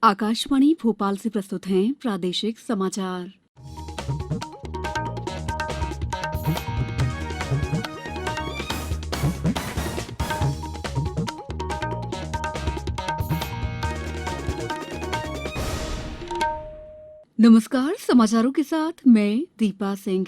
आकाशवाणी भोपाल से प्रस्तुत हैं प्रादेशिक समाचार। नमस्कार, समाचारों के साथ मैं दीपा सिंह।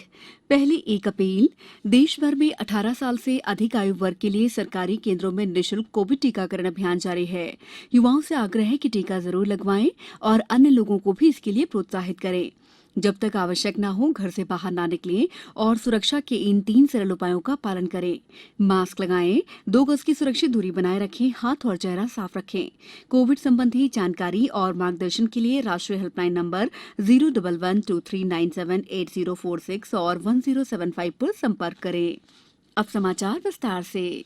पहली 1 अप्रैल देश भर में 18 साल से अधिक आयु वर्ग के लिए सरकारी केंद्रों में निःशुल्क कोविड टीकाकरण अभियान जारी है। युवाओं से आग्रह है कि टीका जरूर लगवाएं और अन्य लोगों को भी इसके लिए प्रोत्साहित करें। जब तक आवश्यक न हो घर से बाहर ना निकलें और सुरक्षा के इन 3 सरल उपायों का पालन करें। मास्क लगाएं, 2 गज की सुरक्षित दूरी बनाए रखें, हाथ और चेहरा साफ रखें। कोविड संबंधी जानकारी और मार्गदर्शन के लिए राष्ट्रीय हेल्पलाइन नंबर 01123978046 और 1075 पर संपर्क करें। अब समाचार विस्तार से।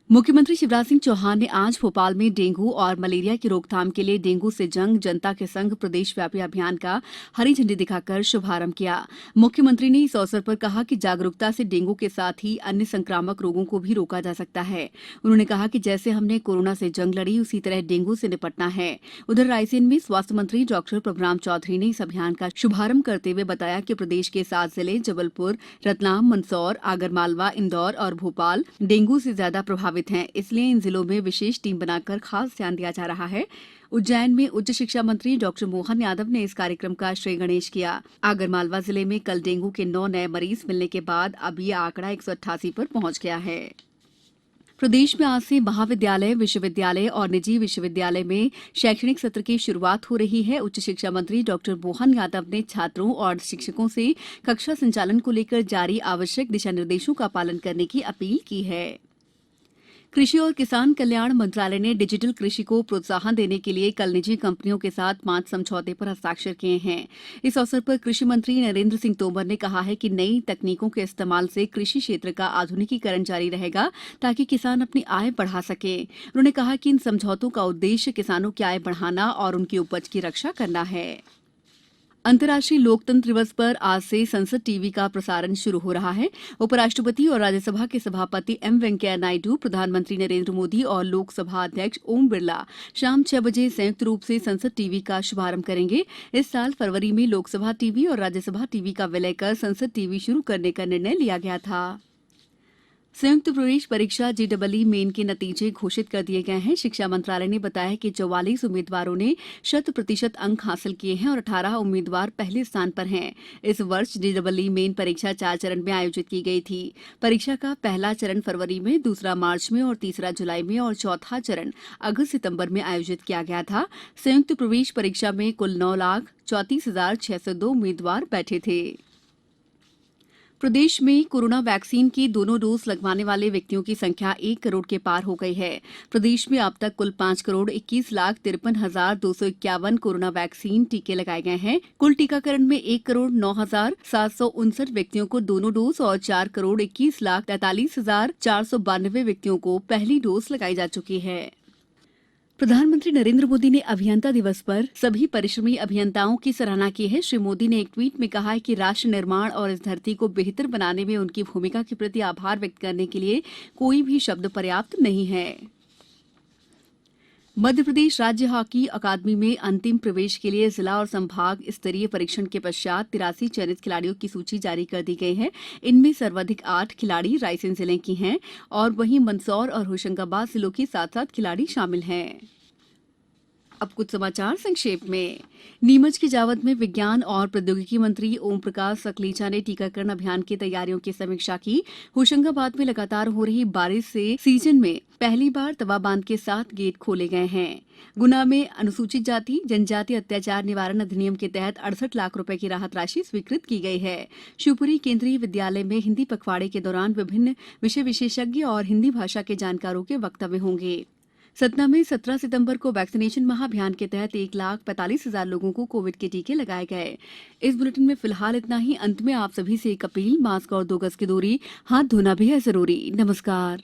मुख्यमंत्री शिवराज सिंह चौहान ने आज भोपाल में डेंगू और मलेरिया की रोकथाम के लिए डेंगू से जंग जनता के संग प्रदेश व्यापी अभियान का हरी झंडी दिखाकर शुभारंभ किया। मुख्यमंत्री ने इस अवसर पर कहा कि जागरूकता से डेंगू के साथ ही अन्य संक्रामक रोगों को भी रोका जा सकता है। उन्होंने कहा कि जैसे हमने कोरोना से जंग लड़ी उसी तरह डेंगू से निपटना है। उधर रायसेन में स्वास्थ्य मंत्री डॉक्टर प्रभुराम चौधरी ने इस अभियान का शुभारंभ करते हुए बताया कि प्रदेश के 7 जिले जबलपुर, रतलाम, मंदसौर, आगरमालवा, इंदौर और भोपाल डेंगू से ज्यादा प्रभावित हैं, इसलिए इन जिलों में विशेष टीम बनाकर खास ध्यान दिया जा रहा है। उज्जैन में उच्च शिक्षा मंत्री डॉक्टर मोहन यादव ने इस कार्यक्रम का श्री गणेश किया। आगरमालवा जिले में कल डेंगू के 9 नए मरीज मिलने के बाद अब ये आंकड़ा 188 पर पहुंच गया है। प्रदेश में आज से महाविद्यालय, विश्वविद्यालय और निजी विश्वविद्यालय में शैक्षणिक सत्र की शुरुआत हो रही है। उच्च शिक्षा मंत्री डॉक्टर मोहन यादव ने छात्रों और शिक्षकों से कक्षा संचालन को लेकर जारी आवश्यक दिशा निर्देशों का पालन करने की अपील की है। कृषि और किसान कल्याण मंत्रालय ने डिजिटल कृषि को प्रोत्साहन देने के लिए कल निजी कंपनियों के साथ 5 समझौते पर हस्ताक्षर किए हैं। इस अवसर पर कृषि मंत्री नरेंद्र सिंह तोमर ने कहा है कि नई तकनीकों के इस्तेमाल से कृषि क्षेत्र का आधुनिकीकरण जारी रहेगा ताकि किसान अपनी आय बढ़ा सके। उन्होंने कहा कि इन समझौतों का उद्देश्य किसानों की आय बढ़ाना और उनकी उपज की रक्षा करना है। अंतर्राष्ट्रीय लोकतंत्र दिवस पर आज से संसद टीवी का प्रसारण शुरू हो रहा है। उपराष्ट्रपति और राज्यसभा के सभापति एम वेंकैया नायडू, प्रधानमंत्री नरेंद्र मोदी और लोकसभा अध्यक्ष ओम बिरला शाम 6 बजे संयुक्त रूप से संसद टीवी का शुभारंभ करेंगे। इस साल फरवरी में लोकसभा टीवी और राज्यसभा टीवी का विलय कर संसद टीवी शुरू करने का निर्णय लिया गया था। संयुक्त प्रवेश परीक्षा जेईई मेन के नतीजे घोषित कर दिए गए हैं। शिक्षा मंत्रालय ने बताया कि 44 उम्मीदवारों ने 100% अंक हासिल किए हैं और 18 उम्मीदवार पहले स्थान पर हैं। इस वर्ष जेईई मेन परीक्षा 4 चरण में आयोजित की गई थी। परीक्षा का पहला चरण फरवरी में, दूसरा मार्च में और तीसरा जुलाई में और चौथा चरण अगस्त सितंबर में आयोजित किया गया था। संयुक्त प्रवेश परीक्षा में कुल 9,34,602 उम्मीदवार बैठे थे। प्रदेश में कोरोना वैक्सीन की दोनों डोज लगवाने वाले व्यक्तियों की संख्या 1 करोड़ के पार हो गई है। प्रदेश में अब तक कुल 5,21,53,251 कोरोना वैक्सीन टीके लगाए गए हैं। कुल टीकाकरण में 1,09,759 व्यक्तियों को दोनों डोज और 4,21,43,492 व्यक्तियों को पहली डोज लगाई जा चुकी है। प्रधानमंत्री नरेंद्र मोदी ने अभियंता दिवस पर सभी परिश्रमी अभियंताओं की सराहना की है। श्री मोदी ने एक ट्वीट में कहा है कि राष्ट्र निर्माण और इस धरती को बेहतर बनाने में उनकी भूमिका के प्रति आभार व्यक्त करने के लिए कोई भी शब्द पर्याप्त नहीं है। मध्य प्रदेश राज्य हॉकी अकादमी में अंतिम प्रवेश के लिए जिला और संभाग स्तरीय परीक्षण के पश्चात 83 चयनित खिलाड़ियों की सूची जारी कर दी गई है। इनमें सर्वाधिक 8 खिलाड़ी रायसेन जिले की हैं और वहीं मंदसौर और होशंगाबाद जिलों के 7-7 खिलाड़ी शामिल हैं। अब कुछ समाचार संक्षेप में। नीमच के जावद में विज्ञान और प्रौद्योगिकी मंत्री ओम प्रकाश सकलेचा ने टीकाकरण अभियान की तैयारियों की समीक्षा की। होशंगाबाद में लगातार हो रही बारिश से सीजन में पहली बार तवा बांध के 7 गेट खोले गए हैं। गुना में अनुसूचित जाति जनजाति अत्याचार निवारण अधिनियम के तहत 68 लाख रुपए की राहत राशि स्वीकृत की गई है। शिवपुरी केंद्रीय विद्यालय में हिंदी पखवाड़े के दौरान विभिन्न विषय विशेषज्ञ और हिंदी भाषा के जानकारों के वक्तव्य होंगे। सतना में 17 सितंबर को वैक्सीनेशन महाअभियान के तहत 1,45,000 लोगों को कोविड के टीके लगाए गए। इस बुलेटिन में फिलहाल इतना ही। अंत में आप सभी से एक अपील, मास्क और 2 गज की दूरी, हाथ धोना भी है जरूरी। नमस्कार।